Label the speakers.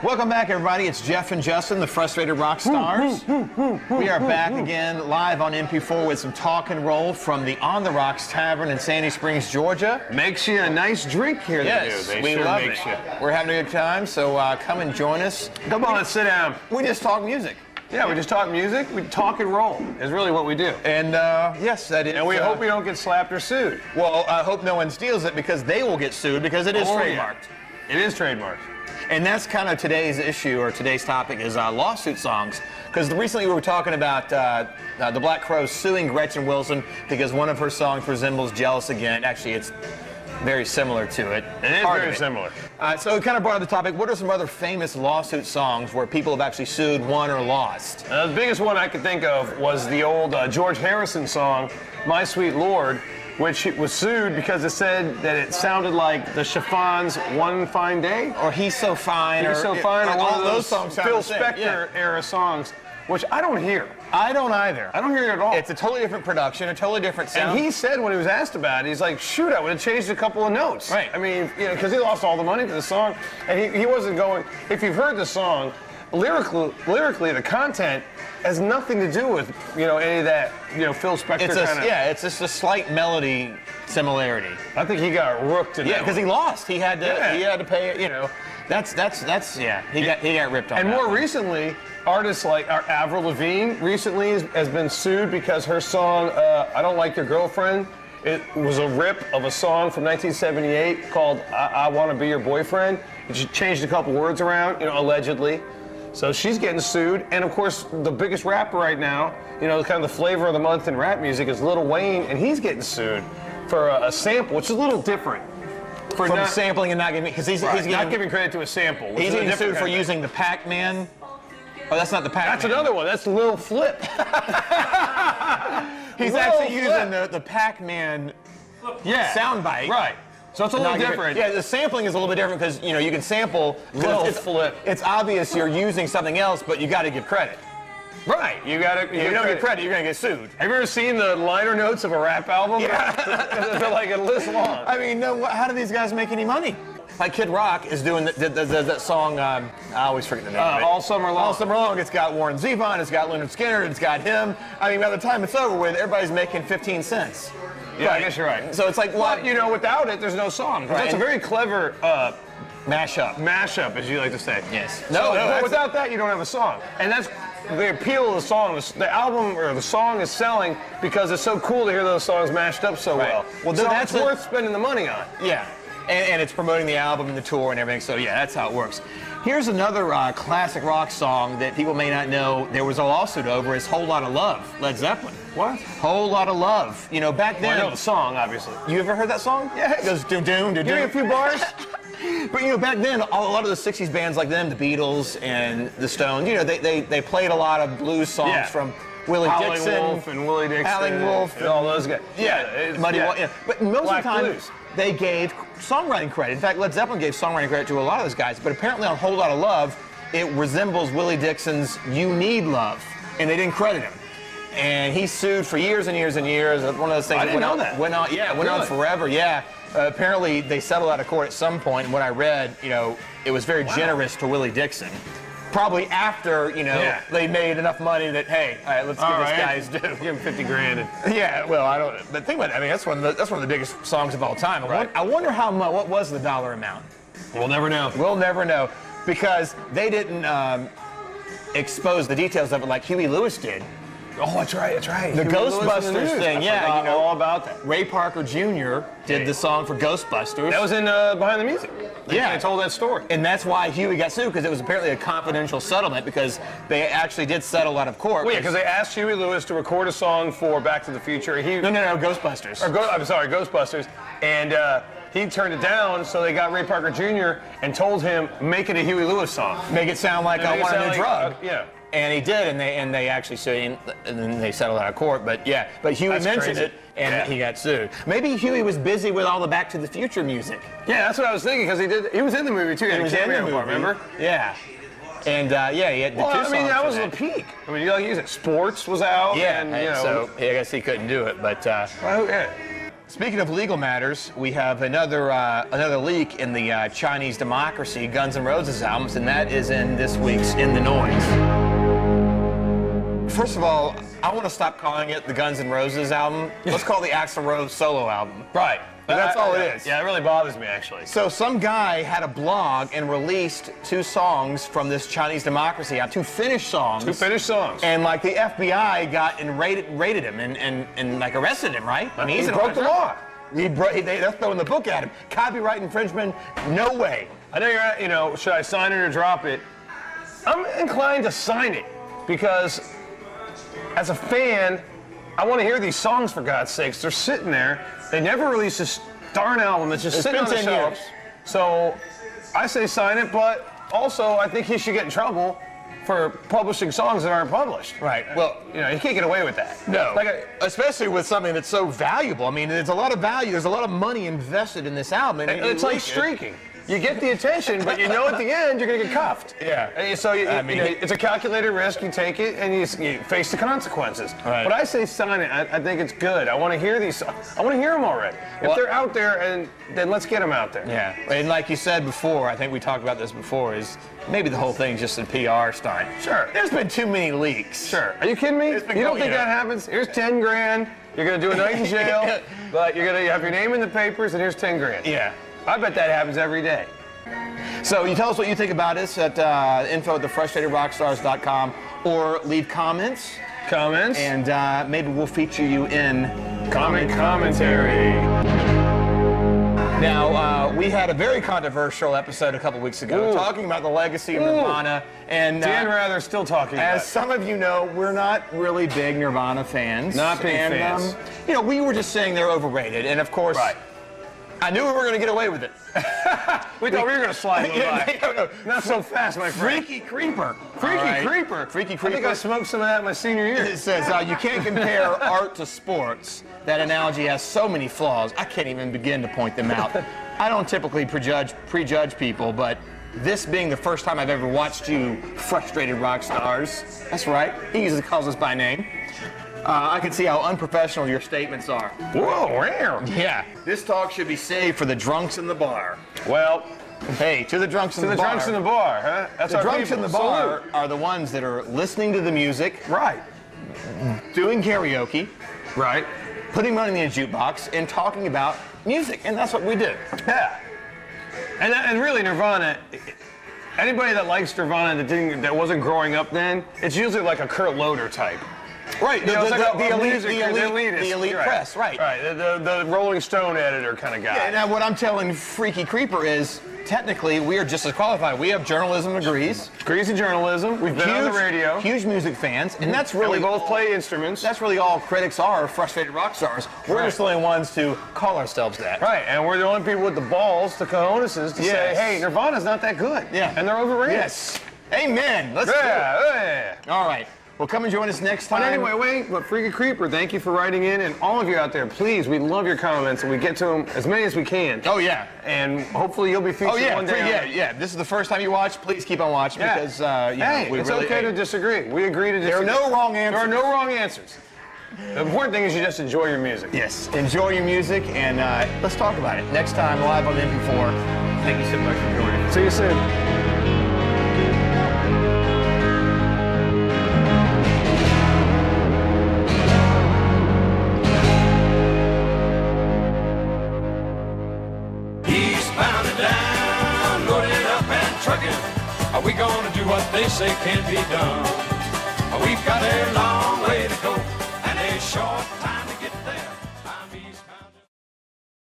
Speaker 1: Welcome back, everybody. It's Jeff and Justin, the Frustrated Rock Stars. We are back again, live on MP4 with some talk and roll from the On the Rocks Tavern in Sandy Springs, Georgia.
Speaker 2: Makes you a nice drink here.
Speaker 1: Yes,
Speaker 2: they do.
Speaker 1: we
Speaker 2: sure
Speaker 1: love
Speaker 2: makes
Speaker 1: it.
Speaker 2: You.
Speaker 1: We're having a good time, so come and join us.
Speaker 2: Come on, sit down.
Speaker 1: We just talk music.
Speaker 2: Yeah, we just talk music. We talk and roll is really what we do.
Speaker 1: And yes, that is.
Speaker 2: And we hope we don't get slapped or sued.
Speaker 1: Well, I hope no one steals it because they will get sued because it is trademarked.
Speaker 2: Yeah. It is trademarked.
Speaker 1: And that's kind of today's issue, or today's topic, is lawsuit songs. Because recently we were talking about the Black Crowes suing Gretchen Wilson because one of her songs resembles Jealous Again. Actually, it's very similar to it.
Speaker 2: It is very similar.
Speaker 1: So it kind of brought up the topic, what are some other famous lawsuit songs where people have actually sued, won, or lost?
Speaker 2: The biggest one I could think of was the old George Harrison song, My Sweet Lord, which was sued because it said that it sounded like the Chiffons' One Fine Day.
Speaker 1: Or He's So Fine.
Speaker 2: He's So Fine, or one of those
Speaker 1: songs
Speaker 2: Phil Spector era songs, which I don't hear.
Speaker 1: I don't either.
Speaker 2: I don't hear it at all.
Speaker 1: It's a totally different production, a totally different sound.
Speaker 2: And he said when he was asked about it, he's like, shoot, I would have changed a couple of notes.
Speaker 1: Right.
Speaker 2: I mean, you know, because he lost all the money to the song, and he wasn't going, if you've heard the song, lyrically, the content has nothing to do with, you know, any of that, you know, Phil Spector kind of.
Speaker 1: Yeah, it's just a slight melody similarity.
Speaker 2: I think he got rooked in that.
Speaker 1: Yeah, because he lost. He had to pay it, you know. That's yeah. He got ripped on.
Speaker 2: And
Speaker 1: that
Speaker 2: more
Speaker 1: one.
Speaker 2: recently, artists like Avril Lavigne recently has been sued because her song "I Don't Like Your Girlfriend" it was a rip of a song from 1978 called "I Want to Be Your Boyfriend." She changed a couple words around, you know, allegedly. So she's getting sued, and of course, the biggest rapper right now, you know, kind of the flavor of the month in rap music is Lil Wayne, and he's getting sued for a sample, which is a little different.
Speaker 1: For not sampling and not giving, because he's
Speaker 2: not giving credit to a sample.
Speaker 1: He's getting sued for using the Pac-Man. Oh, that's not the Pac-Man.
Speaker 2: That's another one. That's Lil Flip.
Speaker 1: He's actually using the Pac-Man soundbite.
Speaker 2: Right. So it's a little different.
Speaker 1: Yeah, the sampling is a little bit different because, you know, you can sample.
Speaker 2: Lil Flip.
Speaker 1: It's obvious you're using something else, but you got to give credit.
Speaker 2: Right. You got to.
Speaker 1: If you don't give credit, you're going to get sued.
Speaker 2: Have you ever seen the liner notes of a rap album?
Speaker 1: Yeah.
Speaker 2: They're like a list long.
Speaker 1: I mean, no. How do these guys make any money? Like Kid Rock is doing that song. I always forget the name.
Speaker 2: All Summer Long.
Speaker 1: All Summer Long. It's got Warren Zevon. It's got Leonard Skinner. It's got him. I mean, by the time it's over with, everybody's making 15 cents.
Speaker 2: Yeah, right. I guess you're right.
Speaker 1: So it's like,
Speaker 2: well, you know, without it, there's no song. Right. That's a very clever mashup, as you like to say.
Speaker 1: Yes.
Speaker 2: But without that, you don't have a song. And that's the appeal of the song. The album or the song is selling because it's so cool to hear those songs mashed up so well. Well, so that's worth spending the money on.
Speaker 1: Yeah. And it's promoting the album and the tour and everything. So, yeah, that's how it works. Here's another classic rock song that people may not know there was a lawsuit over. It's Whole Lotta Love, Led Zeppelin.
Speaker 2: What?
Speaker 1: Whole Lotta Love. You know, back then.
Speaker 2: Well, I know the song, obviously.
Speaker 1: You ever heard that song?
Speaker 2: Yeah.
Speaker 1: It goes doom.
Speaker 2: Give me a few bars.
Speaker 1: But, you know, back then, a lot of the 60s bands like them, the Beatles and the Stones, you know, they played a lot of blues songs from Willie Dixon.
Speaker 2: Wolf and Willie Dixon.
Speaker 1: Howlin' Wolf.
Speaker 2: And all those guys.
Speaker 1: Yeah. Muddy Waters. Yeah. But most of the time, they gave songwriting credit. In fact, Led Zeppelin gave songwriting credit to a lot of those guys. But apparently on Whole Lotta Love, it resembles Willie Dixon's You Need Love. And they didn't credit him. And he sued for years and years and years. One of those things went on forever. Yeah. Apparently, they settled out of court at some point. And what I read, you know, it was very generous to Willie Dixon. Probably after, you know, they made enough money that, hey, all right, let's give this guy his due.
Speaker 2: Give him 50 grand.
Speaker 1: Yeah, well, I don't. But think about it. I mean, that's one of the biggest songs of all time. I wonder how much. What was the dollar amount?
Speaker 2: We'll never know.
Speaker 1: We'll never know because they didn't expose the details of it like Huey Lewis did.
Speaker 2: Oh, that's right.
Speaker 1: The Ghostbusters thing, yeah, you know
Speaker 2: all about that.
Speaker 1: Ray Parker Jr. did the song for Ghostbusters.
Speaker 2: That was in Behind the Music.
Speaker 1: I
Speaker 2: told that story.
Speaker 1: And that's why Huey got sued, because it was apparently a confidential settlement, because they actually did settle out of court.
Speaker 2: Well, yeah, because they asked Huey Lewis to record a song for Back to the Future.
Speaker 1: No, Ghostbusters.
Speaker 2: I'm sorry, Ghostbusters. And he turned it down, so they got Ray Parker Jr. and told him, make it a Huey Lewis song.
Speaker 1: Make it sound like I Want a New Drug.
Speaker 2: Yeah.
Speaker 1: And he did, and they actually sued, and then they settled out of court. But yeah, Huey mentioned it, and he got sued. Maybe Huey was busy with all the Back to the Future music.
Speaker 2: Yeah, that's what I was thinking, because he was in the movie too.
Speaker 1: He was in the movie, remember? Yeah. And he had the two songs.
Speaker 2: I mean, that was the peak. I mean, Sports was out.
Speaker 1: Yeah,
Speaker 2: and,
Speaker 1: so I guess he couldn't do it, but. Speaking of legal matters, we have another leak in the Chinese Democracy Guns N' Roses albums, and that is in this week's In the Noise. First of all, I want to stop calling it the Guns N' Roses album. Let's call it the Axl Rose solo album.
Speaker 2: Right.
Speaker 1: That's all it is.
Speaker 2: Yeah, it really bothers me, actually.
Speaker 1: So some guy had a blog and released 2 songs from this Chinese Democracy album, 2 finished songs.
Speaker 2: 2 finished songs.
Speaker 1: And like the FBI got and raided him and like arrested him, right? I mean,
Speaker 2: he broke the law.
Speaker 1: They're throwing the book at him. Copyright infringement, no way.
Speaker 2: I know you're, should I sign it or drop it? I'm inclined to sign it because as a fan, I want to hear these songs, for God's sakes. They're sitting there. They never released this darn album that's just sitting on the shelves. So I say sign it, but also I think he should get in trouble for publishing songs that aren't published.
Speaker 1: Right. Well,
Speaker 2: you can't get away with that.
Speaker 1: No. Especially with something that's so valuable. I mean, there's a lot of value. There's a lot of money invested in this album. And
Speaker 2: it's like streaking. You get the attention, but at the end you're going to get cuffed.
Speaker 1: Yeah.
Speaker 2: And so it's a calculated risk. You take it and you face the consequences.
Speaker 1: Right.
Speaker 2: But I say sign it. I think it's good. I want to hear these songs. I want to hear them already. If they're out there, then let's get them out there.
Speaker 1: Yeah. And like you said before, I think we talked about this before, is maybe the whole thing's just a PR stunt.
Speaker 2: Sure.
Speaker 1: There's been too many leaks.
Speaker 2: Sure. Are you kidding me? You don't think that happens? Here's 10 grand. You're going to do a night in jail, but you're going to have your name in the papers, and here's 10 grand.
Speaker 1: Yeah.
Speaker 2: I bet that happens every day.
Speaker 1: So you tell us what you think about us at info@thefrustratedrockstars.com, or leave comments. And maybe we'll feature you in
Speaker 2: commentary.
Speaker 1: Now, we had a very controversial episode a couple weeks ago talking about the legacy of Nirvana. And
Speaker 2: Dan Rather's still talking about it.
Speaker 1: As some of you know, we're not really big Nirvana fans.
Speaker 2: Not big fans.
Speaker 1: We were just saying they're overrated. And of course, I knew we were going to get away with it.
Speaker 2: We thought we were going to slide by.
Speaker 1: No.
Speaker 2: Not so fast, my friend.
Speaker 1: Freaky Creeper.
Speaker 2: Freaky Creeper.
Speaker 1: Freaky Creeper.
Speaker 2: I think I smoked some of that my senior year.
Speaker 1: It says, you can't compare art to sports. That analogy has so many flaws, I can't even begin to point them out. I don't typically prejudge people, but this being the first time I've ever watched you frustrated rock stars, that's right, he usually calls us by name, I can see how unprofessional your statements are.
Speaker 2: Whoa, rare.
Speaker 1: Yeah. This talk should be saved for the drunks in the bar.
Speaker 2: Well,
Speaker 1: hey, to the drunks in the bar.
Speaker 2: To the drunks in the bar, huh? That's
Speaker 1: the drunks in the bar are the ones that are listening to the music.
Speaker 2: Right.
Speaker 1: Doing karaoke.
Speaker 2: Right.
Speaker 1: Putting money in the jukebox and talking about music. And that's what we do.
Speaker 2: Yeah. And really, Nirvana, anybody that likes Nirvana that wasn't growing up then, it's usually like a Kurt Loder type.
Speaker 1: Right, the elite
Speaker 2: right.
Speaker 1: press, right.
Speaker 2: Right, the Rolling Stone editor kind of guy.
Speaker 1: Yeah, now what I'm telling Freaky Creeper is, technically, we are just as qualified. We have journalism degrees.
Speaker 2: Degrees in journalism. We've been on the radio.
Speaker 1: Huge music fans, and that's really...
Speaker 2: And we both play instruments.
Speaker 1: That's really all critics are, frustrated rock stars. We're just the only ones to call ourselves that.
Speaker 2: Right, and we're the only people with the balls, the cojones, to say, hey, Nirvana's not that good.
Speaker 1: Yeah.
Speaker 2: And they're overrated.
Speaker 1: Yes. Amen. Let's do it. All right. Well, come and join us next time.
Speaker 2: But anyway, but Freaky Creeper, thank you for writing in, and all of you out there, please, we love your comments, and we get to them as many as we can.
Speaker 1: Oh, yeah.
Speaker 2: And hopefully you'll be featured one day.
Speaker 1: Yeah. This is the first time you watch. Please keep on watching because,
Speaker 2: it's okay to disagree. We agree to disagree.
Speaker 1: There are no wrong answers.
Speaker 2: There are no wrong answers. The important thing is you just enjoy your music.
Speaker 1: Yes. Enjoy your music, and let's talk about it. Next time, live on the MP4. Thank you so much for joining.
Speaker 2: See you soon.
Speaker 3: Are we gonna do what they say can't be done? We've got a long